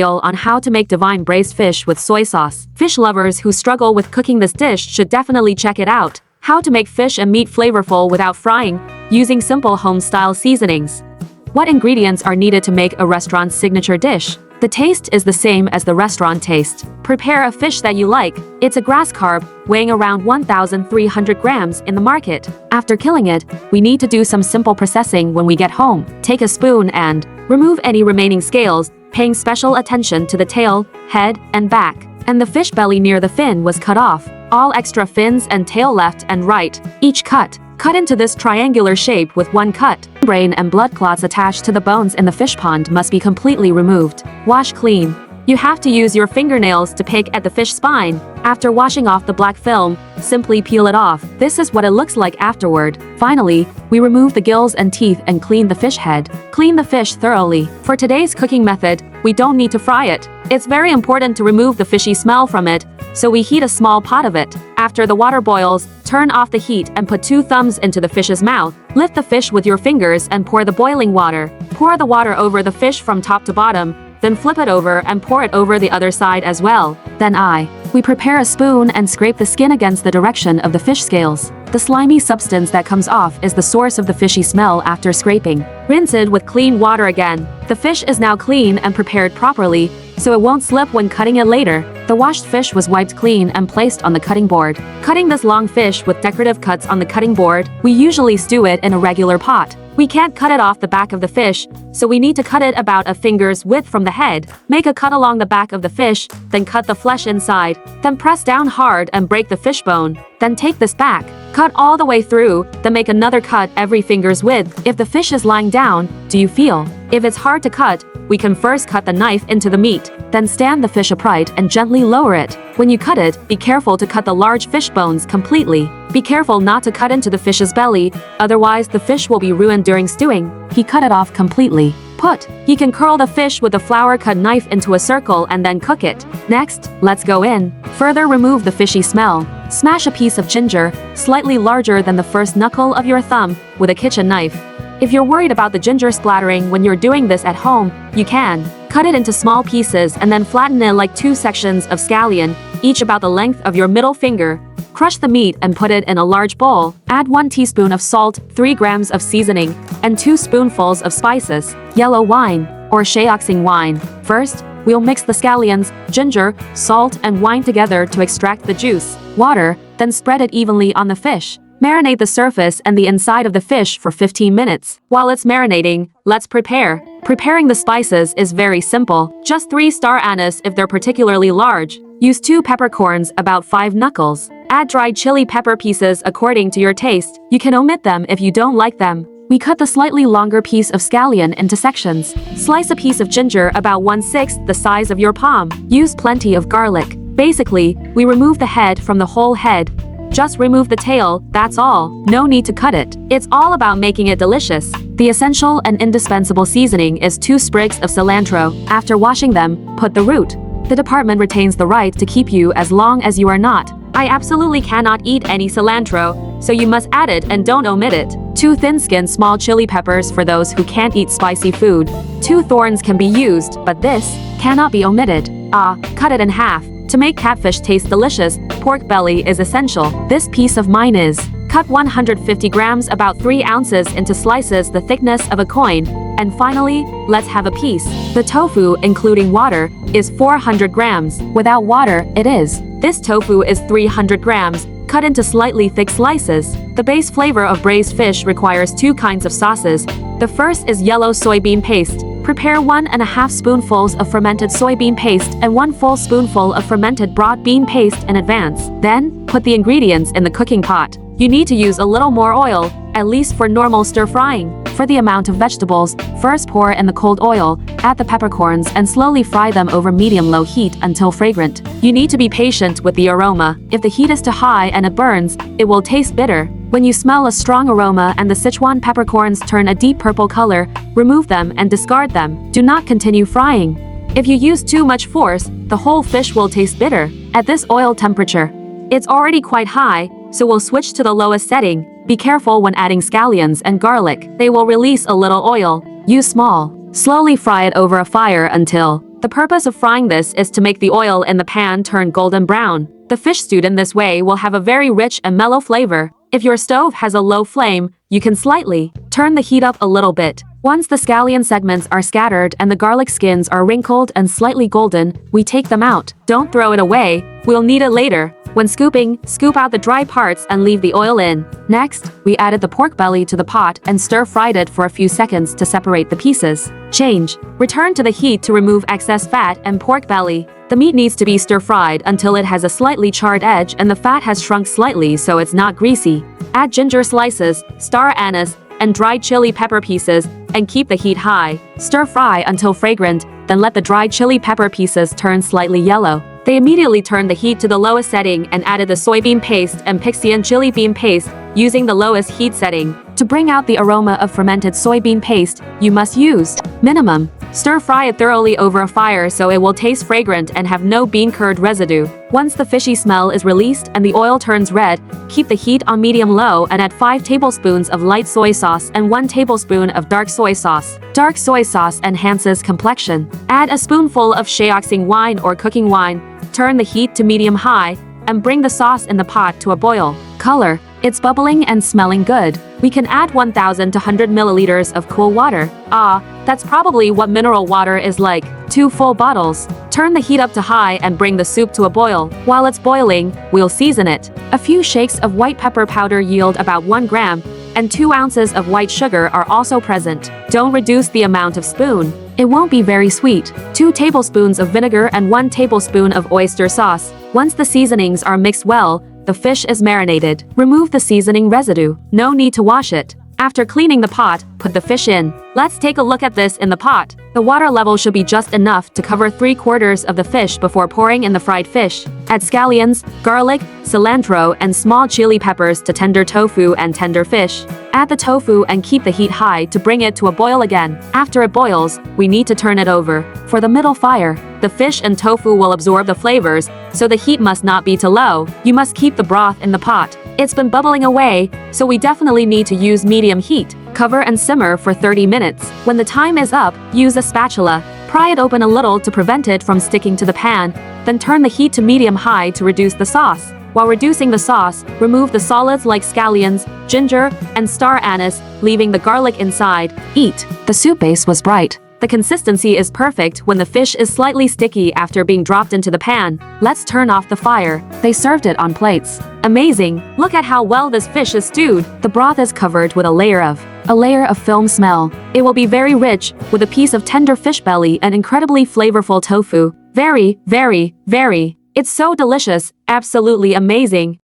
On how to make divine braised fish with soy sauce. Fish lovers who struggle with cooking this dish should definitely check it out. How to make fish and meat flavorful without frying, using simple home-style seasonings. What ingredients are needed to make a restaurant's signature dish? The taste is the same as the restaurant taste. Prepare a fish that you like. It's a grass carp, weighing around 1,300 grams in the market. After killing it, we need to do some simple processing when we get home. Take a spoon and remove any remaining scales, paying special attention to the tail, head, and back. And the fish belly near the fin was cut off. All extra fins and tail left and right. Each cut into this triangular shape with one cut. Brain and blood clots attached to the bones in the fish pond must be completely removed. Wash clean. You have to use your fingernails to pick at the fish spine. After washing off the black film, simply peel it off. This is what it looks like afterward. Finally, we remove the gills and teeth and clean the fish head. Clean the fish thoroughly. For today's cooking method, we don't need to fry it. It's very important to remove the fishy smell from it, so we heat a small pot of it. After the water boils, turn off the heat and put 2 thumbs into the fish's mouth. Lift the fish with your fingers and pour the boiling water. Pour the water over the fish from top to bottom, then flip it over and pour it over the other side as well. Then we prepare a spoon and scrape the skin against the direction of the fish scales. The slimy substance that comes off is the source of the fishy smell after scraping. Rinse it with clean water again. The fish is now clean and prepared properly, so it won't slip when cutting it later. The washed fish was wiped clean and placed on the cutting board. Cutting this long fish with decorative cuts on the cutting board, we usually stew it in a regular pot. We can't cut it off the back of the fish, so we need to cut it about a finger's width from the head. Make a cut along the back of the fish, then cut the flesh inside, then press down hard and break the fish bone. Then take this back, cut all the way through, then make another cut every finger's width. If the fish is lying down, do you feel? If it's hard to cut, we can first cut the knife into the meat, then stand the fish upright and gently lower it. When you cut it, be careful to cut the large fish bones completely. Be careful not to cut into the fish's belly, otherwise the fish will be ruined during stewing. He cut it off completely. You can curl the fish with a flour-cut knife into a circle and then cook it. Next, let's go in. Further remove the fishy smell. Smash a piece of ginger, slightly larger than the first knuckle of your thumb, with a kitchen knife. If you're worried about the ginger splattering when you're doing this at home, you can. Cut it into small pieces and then flatten it like 2 sections of scallion, each about the length of your middle finger. Crush the meat and put it in a large bowl. Add 1 teaspoon of salt, 3 grams of seasoning, and 2 spoonfuls of spices, yellow wine, or Shaoxing wine. First, we'll mix the scallions, ginger, salt, and wine together to extract the juice. Water, then spread it evenly on the fish. Marinate the surface and the inside of the fish for 15 minutes. While it's marinating, let's prepare. Preparing the spices is very simple. Just 3 star anise if they're particularly large. Use 2 peppercorns about 5 knuckles. Add dried chili pepper pieces according to your taste. You can omit them if you don't like them. We cut the slightly longer piece of scallion into sections. Slice a piece of ginger about 1/6 the size of your palm. Use plenty of garlic. Basically, we remove the head from the whole head. Just remove the tail, that's all. No need to cut it. It's all about making it delicious. The essential and indispensable seasoning is 2 sprigs of cilantro. After washing them, put the root. The department retains the right to keep you as long as you are not. I absolutely cannot eat any cilantro, so you must add it and don't omit it. 2 thin-skinned small chili peppers for those who can't eat spicy food. 2 thorns can be used, but this cannot be omitted. Cut it in half. To make catfish taste delicious, pork belly is essential. This piece of mine is. Cut 150 grams about 3 ounces into slices the thickness of a coin. And finally, let's have a piece. The tofu, including water, is 400 grams. Without water, it is. This tofu is 300 grams, cut into slightly thick slices. The base flavor of braised fish requires 2 kinds of sauces. The first is yellow soybean paste. Prepare 1½ spoonfuls of fermented soybean paste and 1 full spoonful of fermented broad bean paste in advance. Then, put the ingredients in the cooking pot. You need to use a little more oil, at least for normal stir-frying. For the amount of vegetables, first pour in the cold oil, add the peppercorns and slowly fry them over medium-low heat until fragrant. You need to be patient with the aroma. If the heat is too high and it burns, it will taste bitter. When you smell a strong aroma and the Sichuan peppercorns turn a deep purple color, remove them and discard them. Do not continue frying. If you use too much force, the whole fish will taste bitter. At this oil temperature, it's already quite high, so we'll switch to the lowest setting. Be careful when adding scallions and garlic. They will release a little oil. Use small. Slowly fry it over a fire until The purpose of frying this is to make the oil in the pan turn golden brown. The fish stewed in this way will have a very rich and mellow flavor. If your stove has a low flame, you can slightly turn the heat up a little bit. Once the scallion segments are scattered and the garlic skins are wrinkled and slightly golden, we take them out. Don't throw it away, we'll need it later. When scooping, scoop out the dry parts and leave the oil in. Next, we added the pork belly to the pot and stir-fried it for a few seconds to separate the pieces. Change. Return to the heat to remove excess fat and pork belly. The meat needs to be stir-fried until it has a slightly charred edge and the fat has shrunk slightly so it's not greasy. Add ginger slices, star anise, and dried chili pepper pieces, and keep the heat high. Stir-fry until fragrant, then let the dried chili pepper pieces turn slightly yellow. They immediately turned the heat to the lowest setting and added the soybean paste and Pixian chili bean paste, using the lowest heat setting. To bring out the aroma of fermented soybean paste, you must use minimum. Stir-fry it thoroughly over a fire so it will taste fragrant and have no bean curd residue. Once the fishy smell is released and the oil turns red, keep the heat on medium-low and add 5 tablespoons of light soy sauce and 1 tablespoon of dark soy sauce. Dark soy sauce enhances complexion. Add a spoonful of Shaoxing wine or cooking wine. Turn the heat to medium-high and bring the sauce in the pot to a boil. Color. It's bubbling and smelling good. We can add 1,000 to 100 milliliters of cool water. That's probably what mineral water is like. 2 full bottles. Turn the heat up to high and bring the soup to a boil. While it's boiling, we'll season it. A few shakes of white pepper powder yield about 1 gram, and 2 ounces of white sugar are also present. Don't reduce the amount of spoon. It won't be very sweet. 2 tablespoons of vinegar and 1 tablespoon of oyster sauce. Once the seasonings are mixed well, the fish is marinated. Remove the seasoning residue. No need to wash it. After cleaning the pot, put the fish in. Let's take a look at this in the pot. The water level should be just enough to cover 3/4 of the fish before pouring in the fried fish. Add scallions, garlic, cilantro, and small chili peppers to tender tofu and tender fish. Add the tofu and keep the heat high to bring it to a boil again. After it boils, we need to turn it over. For the middle fire, the fish and tofu will absorb the flavors, so the heat must not be too low. You must keep the broth in the pot. It's been bubbling away, so we definitely need to use medium heat. Cover and simmer for 30 minutes. When the time is up, use a spatula. Pry it open a little to prevent it from sticking to the pan, then turn the heat to medium-high to reduce the sauce. While reducing the sauce, remove the solids like scallions, ginger, and star anise, leaving the garlic inside. Eat. The soup base was bright. The consistency is perfect when the fish is slightly sticky after being dropped into the pan. Let's turn off the fire. They served it on plates. Amazing! Look at how well this fish is stewed. The broth is covered with a layer of film smell. It will be very rich, with a piece of tender fish belly and incredibly flavorful tofu. Very, very, very. It's so delicious, absolutely amazing.